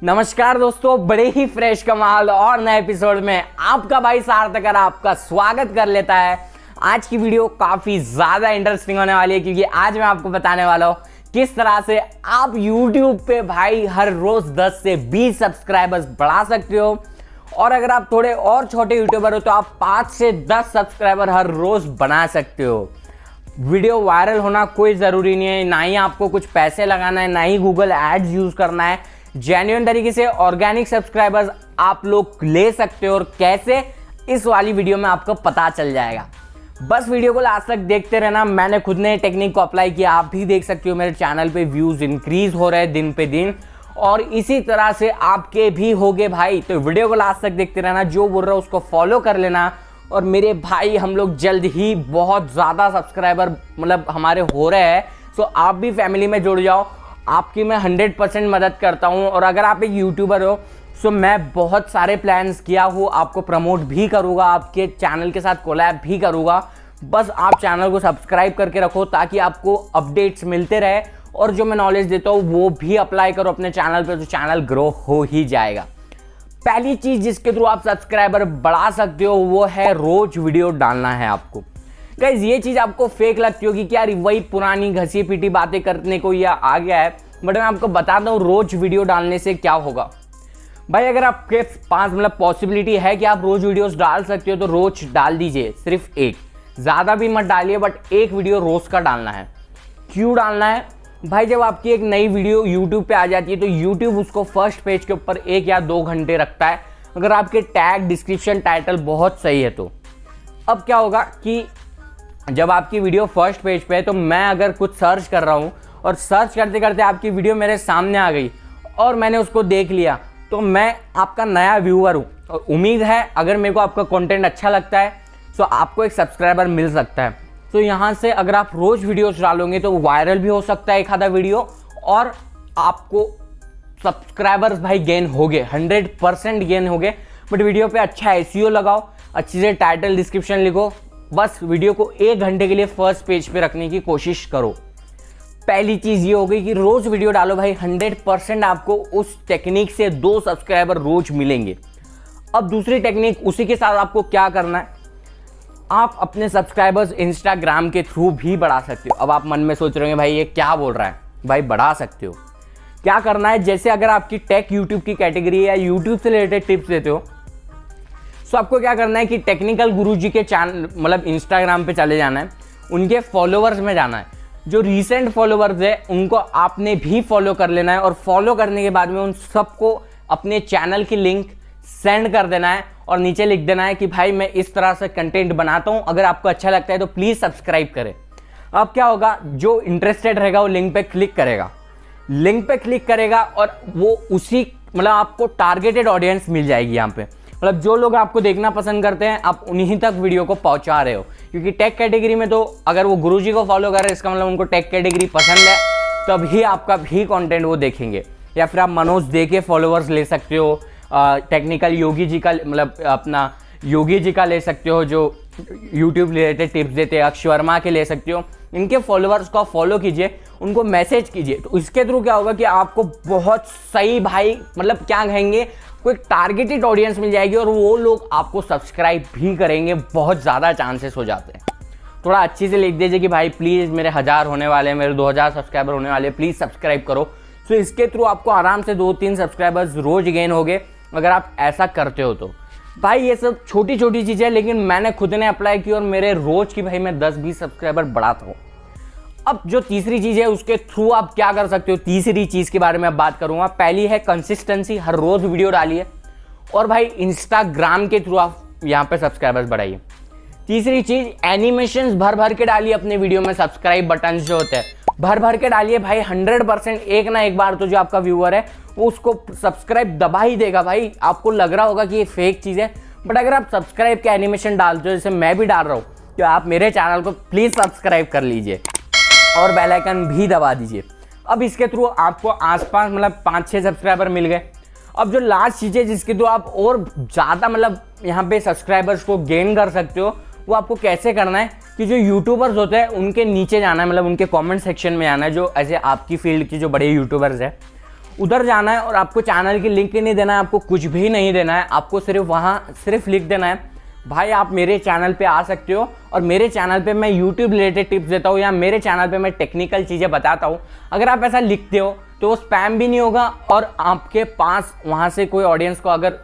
नमस्कार दोस्तों, बड़े ही फ्रेश कमाल और नए एपिसोड में आपका भाई सार्थक आपका स्वागत कर लेता है। आज की वीडियो काफी ज्यादा इंटरेस्टिंग होने वाली है क्योंकि आज मैं आपको बताने वाला हूँ किस तरह से आप YouTube पे भाई हर रोज 10 से 20 सब्सक्राइबर्स बढ़ा सकते हो। और अगर आप थोड़े और छोटे यूट्यूबर हो तो आप 5 से 10 सब्सक्राइबर हर रोज बना सकते हो। वीडियो वायरल होना कोई ज़रूरी नहीं है, ना ही आपको कुछ पैसे लगाना है, ना ही गूगल एड्स यूज़ करना है। जेन्युइन तरीके से ऑर्गेनिक सब्सक्राइबर्स आप लोग ले सकते हो और कैसे, इस वाली वीडियो में आपको पता चल जाएगा। बस वीडियो को लास्ट तक देखते रहना। मैंने खुद ने टेक्निक को अप्लाई किया, आप भी देख सकते हो। मेरे चैनल पे व्यूज़ इंक्रीज हो रहे हैं दिन पे दिन और इसी तरह से आपके भी होगे भाई। तो वीडियो को लास्ट तक देखते रहना, जो बोल रहा हूँ उसको फॉलो कर लेना। और मेरे भाई हम लोग जल्द ही बहुत ज़्यादा सब्सक्राइबर हमारे हो रहे हैं, सो आप भी फैमिली में जुड़ जाओ। आपकी मैं 100% मदद करता हूँ। और अगर आप एक यूट्यूबर हो सो मैं बहुत सारे प्लान्स किया हूँ, आपको प्रमोट भी करूँगा, आपके चैनल के साथ कोलैब भी करूँगा। बस आप चैनल को सब्सक्राइब करके रखो ताकि आपको अपडेट्स मिलते रहे और जो मैं नॉलेज देता हूँ वो भी अप्लाई करो अपने चैनल पे, तो चैनल ग्रो हो ही जाएगा। पहली चीज़ जिसके थ्रू आप सब्सक्राइबर बढ़ा सकते हो वो है रोज वीडियो डालना है आपको। गाइस ये चीज़ आपको फेक लगती होगी कि यार वही पुरानी घसी पीटी बातें करने को ये आ गया है, बट मैं आपको बताता हूँ रोज वीडियो डालने से क्या होगा। भाई अगर आपके पास पॉसिबिलिटी है कि आप रोज वीडियोस डाल सकते हो तो रोज डाल दीजिए, सिर्फ एक, ज़्यादा भी मत डालिए, बट एक वीडियो रोज का डालना है। क्यों डालना है भाई? जब आपकी एक नई वीडियो यूट्यूब पे आ जाती है तो यूट्यूब उसको फर्स्ट पेज के ऊपर 1 या 2 घंटे रखता है, अगर आपके टैग, डिस्क्रिप्शन, टाइटल बहुत सही है तो। अब क्या होगा कि जब आपकी वीडियो फर्स्ट पेज पे है तो मैं अगर कुछ सर्च कर रहा हूँ और सर्च करते करते आपकी वीडियो मेरे सामने आ गई और मैंने उसको देख लिया, तो मैं आपका नया व्यूअर हूँ और उम्मीद है अगर मेरे को आपका कंटेंट अच्छा लगता है तो आपको एक सब्सक्राइबर मिल सकता है। तो यहाँ से अगर आप रोज़ वीडियोस डालोगे तो वायरल भी हो सकता है एक आधा वीडियो और आपको सब्सक्राइबर्स भाई गेन हो गए, 100% गेन हो गए। बट वीडियो पे अच्छा एसईओ लगाओ, अच्छी से टाइटल डिस्क्रिप्शन लिखो, बस वीडियो को 1 घंटे के लिए फर्स्ट पेज पे रखने की कोशिश करो। पहली चीज़ ये हो गई कि रोज़ वीडियो डालो भाई, 100% आपको उस टेक्निक से 2 सब्सक्राइबर रोज मिलेंगे। अब दूसरी टेक्निक, उसी के साथ आपको क्या करना है, आप अपने सब्सक्राइबर्स इंस्टाग्राम के थ्रू भी बढ़ा सकते हो। अब आप मन में सोच रहे होंगे भाई ये क्या बोल रहा है, भाई बढ़ा सकते हो। क्या करना है, जैसे अगर आपकी टेक यूट्यूब की कैटेगरी है, यूट्यूब से रिलेटेड टिप्स देते हो, तो आपको क्या करना है कि टेक्निकल गुरुजी के चैनल इंस्टाग्राम पे चले जाना है, उनके फॉलोवर्स में जाना है। जो रीसेंट फॉलोवर्स है उनको आपने भी फॉलो कर लेना है और फॉलो करने के बाद में उन सबको अपने चैनल की लिंक सेंड कर देना है और नीचे लिख देना है कि भाई मैं इस तरह से कंटेंट बनाता हूं, अगर आपको अच्छा लगता है तो प्लीज़ सब्सक्राइब करें। अब क्या होगा, जो इंटरेस्टेड रहेगा वो लिंक पे क्लिक करेगा, लिंक पे क्लिक करेगा और वो उसी आपको टारगेटेड ऑडियंस मिल जाएगी। यहाँ पे जो लोग आपको देखना पसंद करते हैं आप उन्हीं तक वीडियो को पहुंचा रहे हो। क्योंकि टेक कैटेगरी में तो अगर वो गुरुजी को फॉलो कर रहे हैं इसका उनको टेक कैटेगरी पसंद है, तभी आपका भी कंटेंट वो देखेंगे। या फिर आप मनोज दे के फॉलोअर्स ले सकते हो, टेक्निकल योगी जी का अपना योगी जी का ले सकते हो जो यूट्यूब रिलेटेड टिप्स देते हैं, अक्षय वर्मा के ले सकते हो। इनके फॉलोअर्स को फॉलो कीजिए, उनको मैसेज कीजिए, तो इसके थ्रू क्या होगा कि आपको बहुत सही भाई क्या कहेंगे, कोई टारगेटेड ऑडियंस मिल जाएगी और वो लोग आपको सब्सक्राइब भी करेंगे। बहुत ज़्यादा चांसेस हो जाते हैं। थोड़ा अच्छी से लिख दीजिए कि भाई प्लीज़ मेरे 1000 होने वाले हैं, मेरे 2000 सब्सक्राइबर होने वाले हैं, प्लीज़ सब्सक्राइब करो। तो इसके थ्रू आपको आराम से 2-3 सब्सक्राइबर्स रोज गेन हो गए अगर आप ऐसा करते हो तो। भाई ये सब छोटी छोटी चीज़ें, लेकिन मैंने खुद ने अप्लाई की और मेरे रोज की भाई मैं 10-20 सब्सक्राइबर बढ़ाता हूँ। अब जो तीसरी चीज़ है उसके थ्रू आप क्या कर सकते हो, तीसरी चीज़ के बारे में अब बात करूँगा। पहली है कंसिस्टेंसी, हर रोज़ वीडियो डालिए और भाई इंस्टाग्राम के थ्रू आप यहाँ पे सब्सक्राइबर्स बढ़ाइए। तीसरी चीज़ एनिमेशंस भर भर के डालिए अपने वीडियो में, सब्सक्राइब बटन जो होते हैं भर भर के डालिए भाई। 100% एक ना एक बार तो जो आपका व्यूअर है वो उसको सब्सक्राइब दबा ही देगा भाई। आपको लग रहा होगा कि ये फेक चीज़ है, बट अगर आप सब्सक्राइब के एनिमेशन डालते हो, जैसे मैं भी डाल रहा हूँ, तो आप मेरे चैनल को प्लीज़ सब्सक्राइब कर लीजिए और बेल आइकन भी दबा दीजिए। अब इसके थ्रू आपको आसपास 5-6 सब्सक्राइबर मिल गए। अब जो लास्ट चीज़ है जिसके थ्रू आप और ज़्यादा यहाँ पे सब्सक्राइबर्स को गेन कर सकते हो, वो आपको कैसे करना है कि जो यूट्यूबर्स होते हैं उनके नीचे जाना है, उनके कमेंट सेक्शन में आना है, जो ऐसे आपकी फील्ड की जो बड़े यूट्यूबर्स हैं उधर जाना है और आपको चैनल की लिंक नहीं देना है, आपको कुछ भी नहीं देना है। आपको सिर्फ वहाँ सिर्फ लिख देना है भाई आप मेरे चैनल पे आ सकते हो और मेरे चैनल पे मैं YouTube रिलेटेड टिप्स देता हूँ या मेरे चैनल पे मैं टेक्निकल चीज़ें बताता हूँ। अगर आप ऐसा लिखते हो तो वो स्पैम भी नहीं होगा और आपके पास वहाँ से कोई ऑडियंस को अगर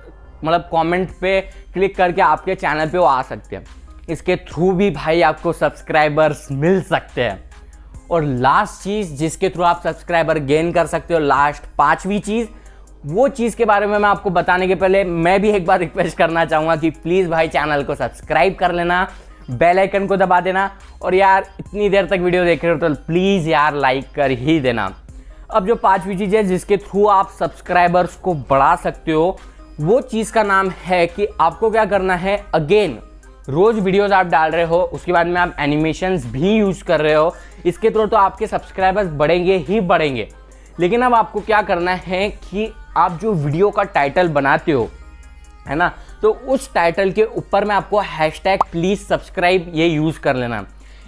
मतलब कमेंट पे क्लिक करके आपके चैनल पे वो आ सकते हैं। इसके थ्रू भी भाई आपको सब्सक्राइबर्स मिल सकते हैं। और लास्ट चीज़ जिसके थ्रू आप सब्सक्राइबर गेन कर सकते हो, लास्ट 5वीं चीज़, वो चीज़ के बारे में मैं आपको बताने के पहले मैं भी एक बार रिक्वेस्ट करना चाहूँगा कि प्लीज़ भाई चैनल को सब्सक्राइब कर लेना, बेल आइकन को दबा देना और यार इतनी देर तक वीडियो देख रहे हो तो प्लीज़ यार लाइक कर ही देना। अब जो 5वीं चीज़ है जिसके थ्रू आप सब्सक्राइबर्स को बढ़ा सकते हो, वो चीज़ का नाम है कि आपको क्या करना है। अगेन रोज़ वीडियोस आप डाल रहे हो, उसके बाद में आप एनिमेशंस भी यूज़ कर रहे हो, इसके थ्रू तो आपके सब्सक्राइबर्स बढ़ेंगे ही बढ़ेंगे। लेकिन अब आपको क्या करना है कि आप जो वीडियो का टाइटल बनाते हो, है ना, तो उस टाइटल के ऊपर में आपको हैशटैग प्लीज़ सब्सक्राइब ये यूज़ कर लेना।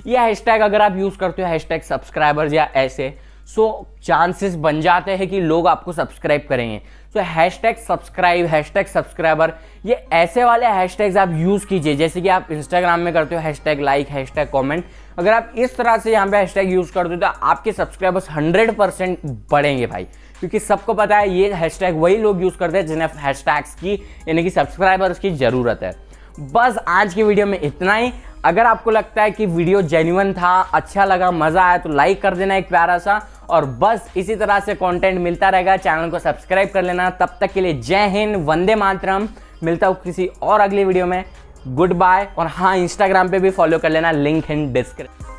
ये हैशटैग अगर आप यूज़ करते हो हैशटैग सब्सक्राइबर्स या ऐसे, सो चांसेस बन जाते हैं कि लोग आपको सब्सक्राइब करेंगे। सो हैशटैग सब्सक्राइब, हैशटैग सब्सक्राइबर, ये ऐसे वाले हैशटैग्स आप यूज़ कीजिए जैसे कि आप इंस्टाग्राम में करते हो हैशटैग लाइक, हैशटैग कमेंट। अगर आप इस तरह से यहाँ पे हैशटैग यूज़ करते हो तो आपके सब्सक्राइबर्स 100% बढ़ेंगे भाई, क्योंकि सबको पता है ये हैशटैग वही लोग यूज़ करते हैं जिन्हें हैशटैग्स की यानी कि सब्सक्राइबर्स की ज़रूरत है। बस आज की वीडियो में इतना ही। अगर आपको लगता है कि वीडियो जेन्युइन था, अच्छा लगा, मज़ा आया तो लाइक कर देना एक प्यारा सा, और बस इसी तरह से कंटेंट मिलता रहेगा। चैनल को सब्सक्राइब कर लेना। तब तक के लिए जय हिंद, वंदे मातरम। मिलता हूँ किसी और अगली वीडियो में। Good bye. और हाँ, इंस्टाग्राम पे भी फॉलो कर लेना, लिंक इन डिस्क्रिप्शन।